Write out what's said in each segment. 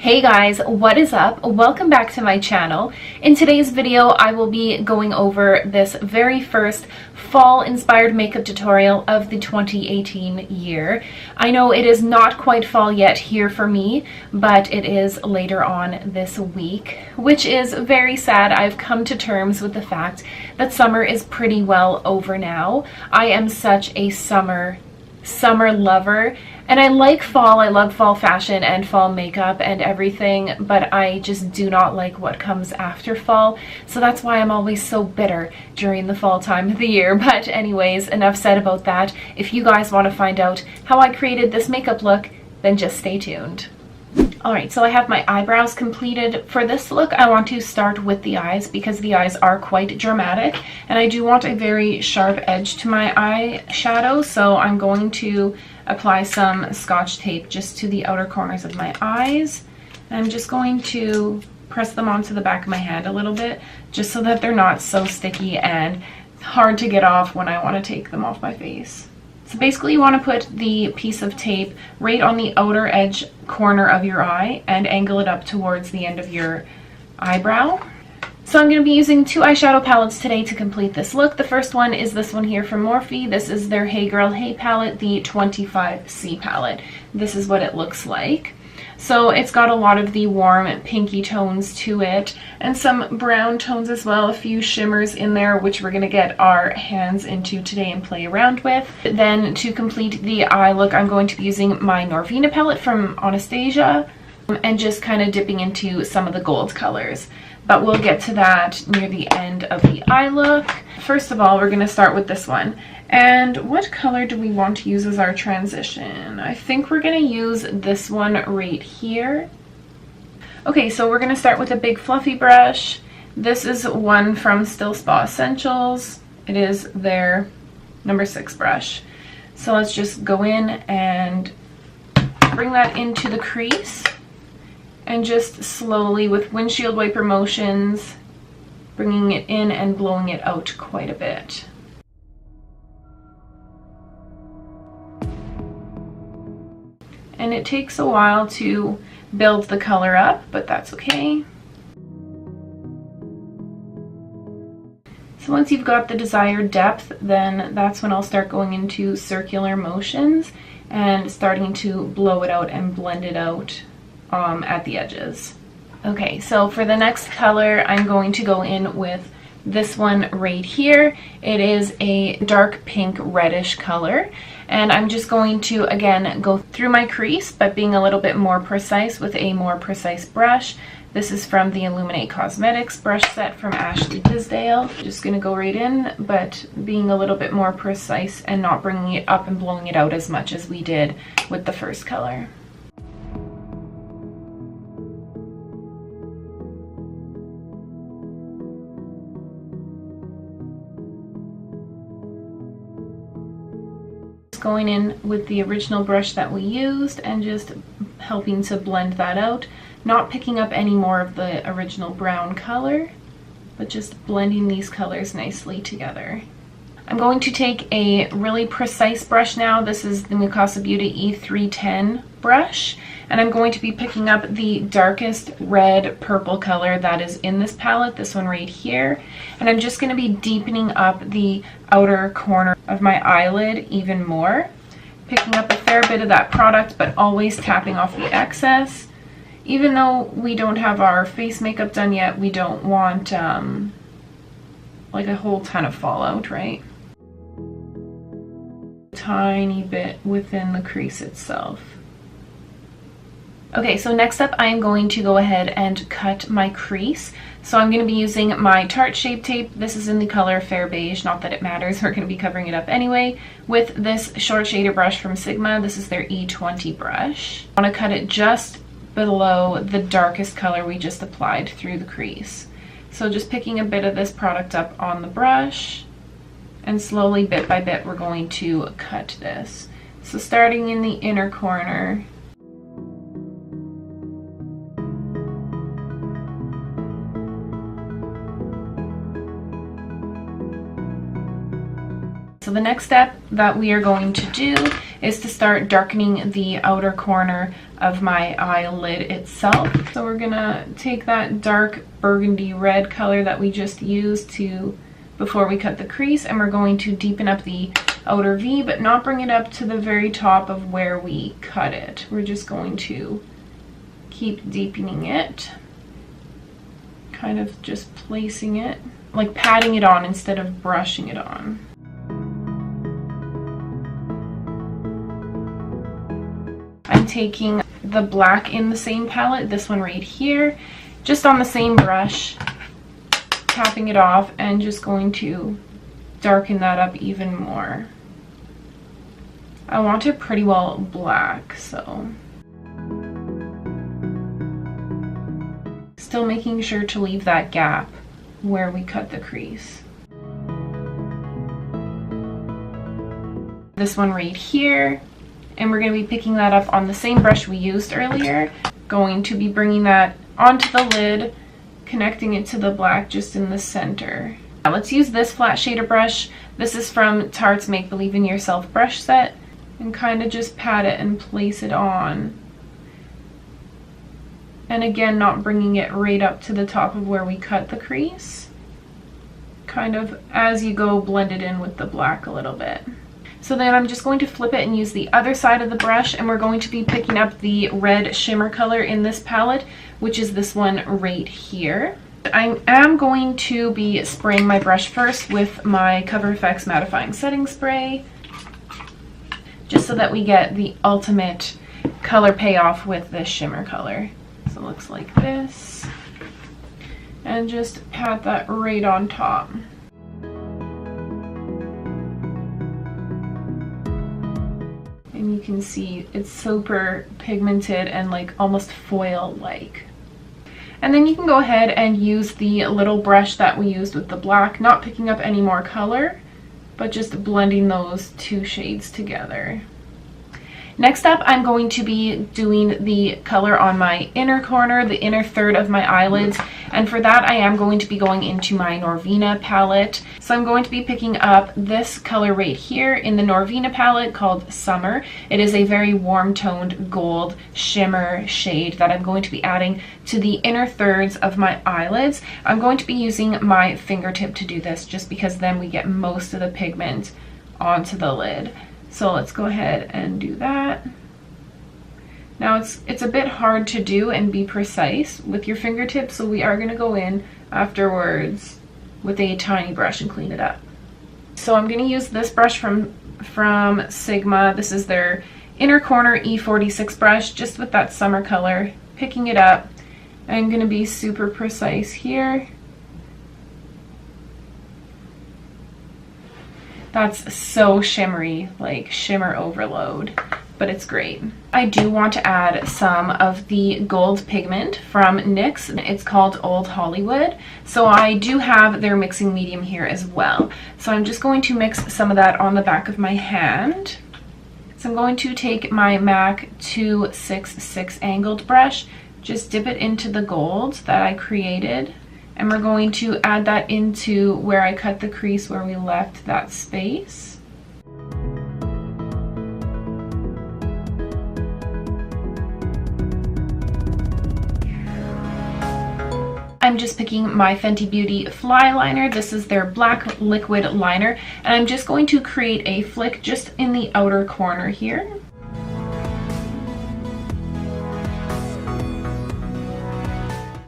Hey guys, what is up? Welcome back to my channel. In today's video, I will be going over this very first fall-inspired makeup tutorial of the 2018 year. I know it is not quite fall yet here for me, but it is later on this week, which is very sad. I've come to terms with the fact that summer is pretty well over now. I am such a summer lover, and I like fall. I love fall fashion and fall makeup and everything, but I just do not like what comes after fall, so that's why I'm always so bitter during the fall time of the year. But anyways, enough said about that. If you guys want to find out how I created this makeup look, then just stay tuned. Alright, so I have my eyebrows completed. For this look, I want to start with the eyes because the eyes are quite dramatic, and I do want a very sharp edge to my eyeshadow, so I'm going to apply some Scotch tape just to the outer corners of my eyes. I'm just going to press them onto the back of my hand a little bit, just so that they're not so sticky and hard to get off when I want to take them off my face. So basically you want to put the piece of tape right on the outer edge corner of your eye and angle it up towards the end of your eyebrow. So I'm going to be using two eyeshadow palettes today to complete this look. The first one is this one here from Morphe. This is their Hey Girl Hey palette, the 25C palette. This is what it looks like. So it's got a lot of the warm pinky tones to it and some brown tones as well, a few shimmers in there, which we're going to get our hands into today and play around with. Then to complete the eye look, I'm going to be using my Norvina palette from Anastasia and just kind of dipping into some of the gold colors. But we'll get to that near the end of the eye look. First of all, we're going to start with this one. And what color do we want to use as our transition? I think we're going to use this one right here. Okay, so we're going to start with a big fluffy brush. This is one from Still Spa Essentials. It is their number 6 brush. So let's just go in and bring that into the crease. And just slowly, with windshield wiper motions, bringing it in and blowing it out quite a bit. And it takes a while to build the color up, but that's okay. So once you've got the desired depth, then that's when I'll start going into circular motions and starting to blow it out and blend it out at the edges. Okay, so for the next color, I'm going to go in with this one right here. It is a dark pink reddish color, and I'm just going to again go through my crease but being a little bit more precise with a more precise brush. This is from the Illuminate Cosmetics brush set from Ashley Tisdale. Just gonna go right in, but being a little bit more precise and not bringing it up and blowing it out as much as we did with the first color. Going in with the original brush that we used and just helping to blend that out, not picking up any more of the original brown color, but just blending these colors nicely together. I'm going to take a really precise brush now. This is the Mikasa Beauty E310 brush, and I'm going to be picking up the darkest red purple color that is in this palette, this one right here, and I'm just going to be deepening up the outer corner of my eyelid even more, picking up a fair bit of that product but always tapping off the excess. Even though we don't have our face makeup done yet, we don't want like a whole ton of fallout, right? Tiny bit within the crease itself. Okay, so next up I'm going to go ahead and cut my crease. So I'm going to be using my Tarte Shape Tape. This is in the color Fair Beige, not that it matters, we're going to be covering it up anyway, with this short shader brush from Sigma. This is their E20 brush. I want to cut it just below the darkest color we just applied through the crease. So just picking a bit of this product up on the brush, and slowly, bit by bit, we're going to cut this. So starting in the inner corner, So the next step that we are going to do is to start darkening the outer corner of my eyelid itself. So we're gonna take that dark burgundy red color that we just used before we cut the crease, and we're going to deepen up the outer V, but not bring it up to the very top of where we cut it. We're just going to keep deepening it, kind of just placing it, like patting it on instead of brushing it on. I'm taking the black in the same palette, this one right here, just on the same brush, tapping it off, and just going to darken that up even more. I want it pretty well black, so still making sure to leave that gap where we cut the crease. This one right here, and we're going to be picking that up on the same brush we used earlier. Going to be bringing that onto the lid, connecting it to the black just in the center. Now let's use this flat shader brush. This is from Tarte's Make Believe in Yourself brush set, and kind of just pat it and place it on. And again, not bringing it right up to the top of where we cut the crease. Kind of as you go, blend it in with the black a little bit. So then I'm just going to flip it and use the other side of the brush, and we're going to be picking up the red shimmer color in this palette, which is this one right here. I am going to be spraying my brush first with my Cover FX mattifying setting spray, just so that we get the ultimate color payoff with this shimmer color. So it looks like this, and just pat that right on top. And you can see it's super pigmented and like almost foil-like. And then you can go ahead and use the little brush that we used with the black, not picking up any more color, but just blending those two shades together. Next up, I'm going to be doing the color on my inner corner, the inner third of my eyelids, and for that I am going to be going into my Norvina palette. So I'm going to be picking up this color right here in the Norvina palette called Summer. It is a very warm toned gold shimmer shade that I'm going to be adding to the inner thirds of my eyelids. I'm going to be using my fingertip to do this, just because then we get most of the pigment onto the lid. So let's go ahead and do that. Now it's a bit hard to do and be precise with your fingertips, so we are going to go in afterwards with a tiny brush and clean it up. So I'm going to use this brush from Sigma. This is their inner corner E46 brush, just with that summer color, picking it up. I'm going to be super precise here. That's so shimmery, like shimmer overload, but it's great. I do want to add some of the gold pigment from NYX. It's called Old Hollywood. So I do have their mixing medium here as well. So I'm just going to mix some of that on the back of my hand. So I'm going to take my MAC 266 angled brush, just dip it into the gold that I created. And we're going to add that into where I cut the crease, where we left that space. I'm just picking my Fenty Beauty Fly Liner. This is their black liquid liner, and I'm just going to create a flick just in the outer corner here.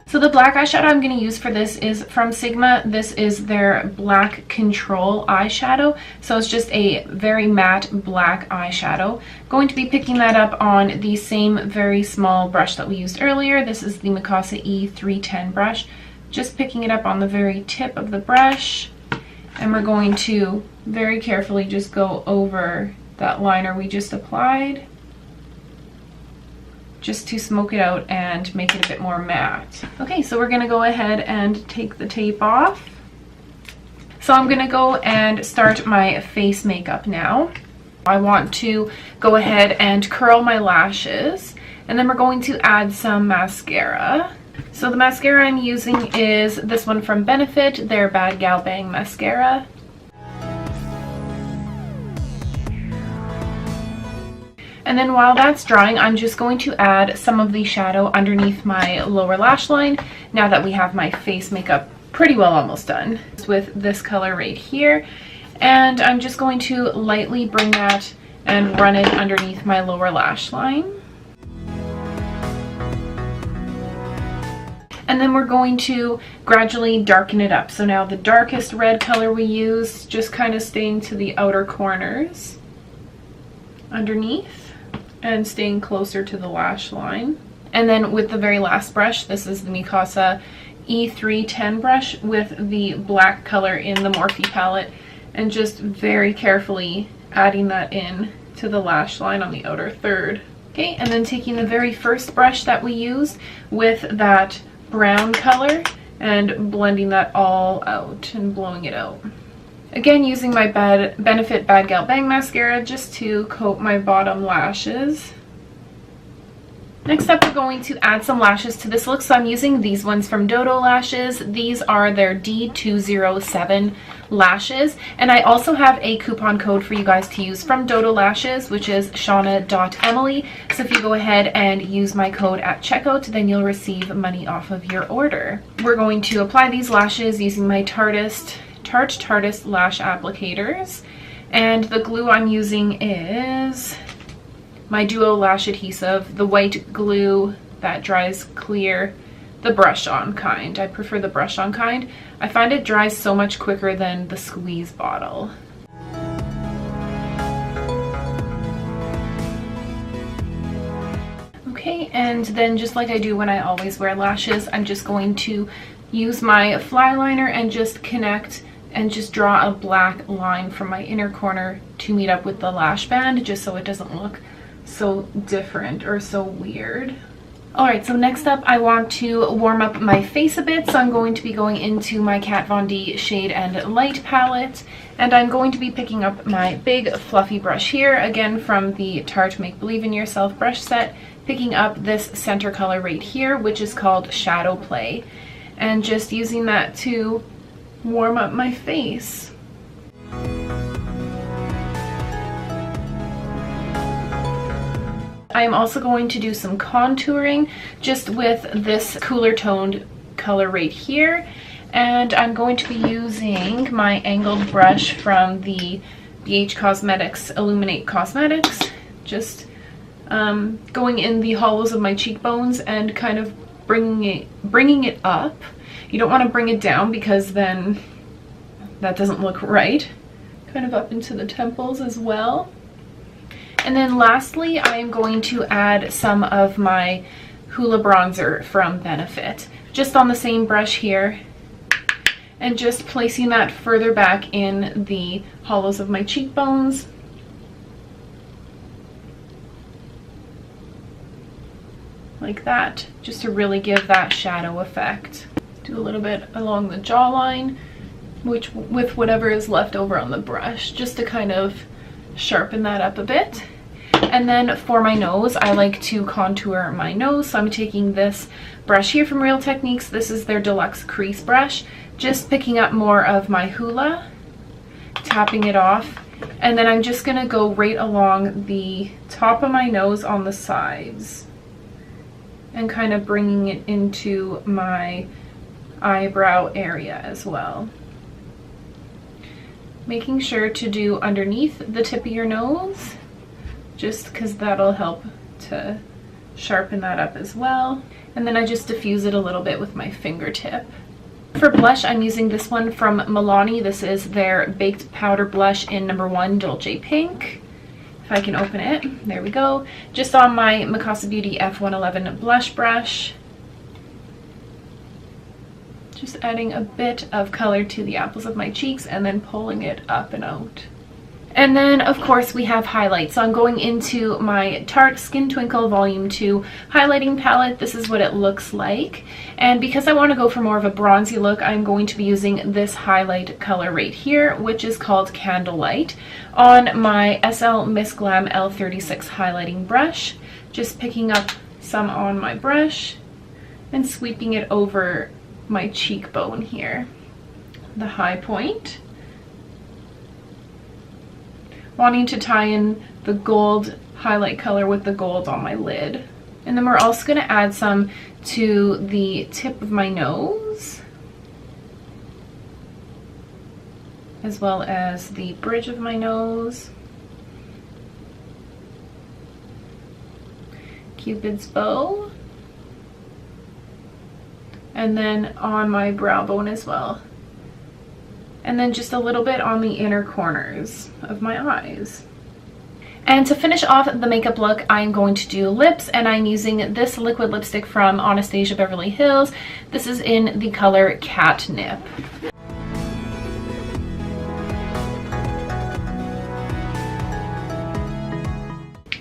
So the black eyeshadow I'm going to use for this is from Sigma. This is their Black Control eyeshadow. So it's just a very matte black eyeshadow. Going to be picking that up on the same very small brush that we used earlier. This is the Mikasa E310 brush. Just picking it up on the very tip of the brush. And we're going to very carefully just go over that liner we just applied, just to smoke it out and make it a bit more matte. Okay, so we're gonna go ahead and take the tape off. So I'm gonna go and start my face makeup now. I want to go ahead and curl my lashes, and then we're going to add some mascara. So the mascara I'm using is this one from Benefit, their Bad Gal Bang mascara. And then while that's drying, I'm just going to add some of the shadow underneath my lower lash line now that we have my face makeup pretty well almost done with this color right here. And I'm just going to lightly bring that and run it underneath my lower lash line. And then we're going to gradually darken it up. So now the darkest red color we use, just kind of staying to the outer corners underneath and staying closer to the lash line. And then with the very last brush, this is the Mikasa E310 brush with the black color in the Morphe palette, and just very carefully adding that in to the lash line on the outer third. Okay, and then taking the very first brush that we used with that brown color and blending that all out and blowing it out. Again, using my Benefit Bad Gal Bang Mascara just to coat my bottom lashes. Next up, we're going to add some lashes to this look. So I'm using these ones from DODO Lashes. These are their D207 lashes. And I also have a coupon code for you guys to use from DODO Lashes, which is Shauna.Emily. So if you go ahead and use my code at checkout, then you'll receive money off of your order. We're going to apply these lashes using my Tarte lash applicators. And the glue I'm using is my Duo Lash Adhesive, the white glue that dries clear, the brush-on kind. I prefer the brush-on kind. I find it dries so much quicker than the squeeze bottle. Okay, and then just like I do when I always wear lashes, I'm just going to use my fly liner and just connect and just draw a black line from my inner corner to meet up with the lash band, just so it doesn't look so different or so weird. Alright, so next up I want to warm up my face a bit, so I'm going to be going into my Kat Von D Shade and Light palette, and I'm going to be picking up my big fluffy brush here, again from the Tarte Make Believe in Yourself brush set, picking up this center color right here, which is called Shadow Play, and just using that to warm up my face. I'm also going to do some contouring just with this cooler toned color right here, and I'm going to be using my angled brush from the BH Cosmetics Illuminate Cosmetics, just going in the hollows of my cheekbones and kind of bringing it up. You don't want to bring it down because then that doesn't look right. Kind of up into the temples as well. And then lastly, I am going to add some of my Hoola bronzer from Benefit, just on the same brush here, and just placing that further back in the hollows of my cheekbones. Like that, just to really give that shadow effect. Do a little bit along the jawline, with whatever is left over on the brush, just to kind of sharpen that up a bit. And then for my nose, I like to contour my nose, so I'm taking this brush here from Real Techniques. This is their Deluxe Crease brush, just picking up more of my Hoola, tapping it off, and then I'm just gonna go right along the top of my nose on the sides and kind of bringing it into my eyebrow area as well. Making sure to do underneath the tip of your nose, just because that'll help to sharpen that up as well. And then I just diffuse it a little bit with my fingertip. For blush, I'm using this one from MILANI. This is their Baked Powder Blush in No. 1 Dolce Pink. If I can open it, there we go. Just on my Mikasa Beauty F111 blush brush. Just adding a bit of color to the apples of my cheeks and then pulling it up and out. And then, of course, we have highlights. So I'm going into my Tarte Skin Twinkle Volume 2 highlighting palette. This is what it looks like. And because I want to go for more of a bronzy look, I'm going to be using this highlight color right here, which is called Candlelight, on my SL Miss Glam L36 highlighting brush. Just picking up some on my brush and sweeping it over my cheekbone here, the high point. Wanting to tie in the gold highlight color with the gold on my lid. And then we're also going to add some to the tip of my nose, as well as the bridge of my nose, Cupid's bow, and then on my brow bone as well. And then just a little bit on the inner corners of my eyes. And to finish off the makeup look, I'm going to do lips, and I'm using this liquid lipstick from Anastasia Beverly Hills. This is in the color Catnip.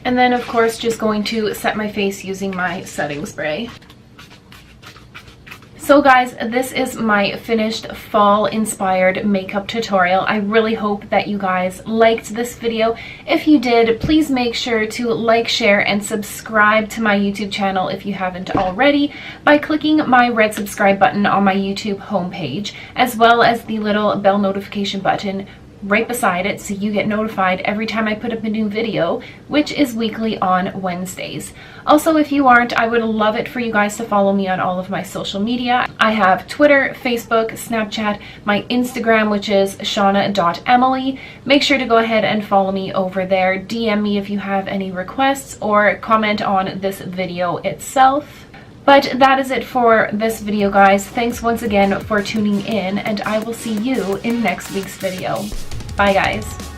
And then of course just going to set my face using my setting spray. So guys, this is my finished fall inspired makeup tutorial. I really hope that you guys liked this video. If you did, please make sure to like, share, and subscribe to my YouTube channel if you haven't already by clicking my red subscribe button on my YouTube homepage, as well as the little bell notification button right beside it so you get notified every time I put up a new video, which is weekly on Wednesdays. Also, if you aren't, I would love it for you guys to follow me on all of my social media. I have Twitter, Facebook, Snapchat, my Instagram, which is shauna.emily. Make sure to go ahead and follow me over there. DM me if you have any requests or comment on this video itself. But that is it for this video, guys. Thanks once again for tuning in, and I will see you in next week's video. Bye, guys.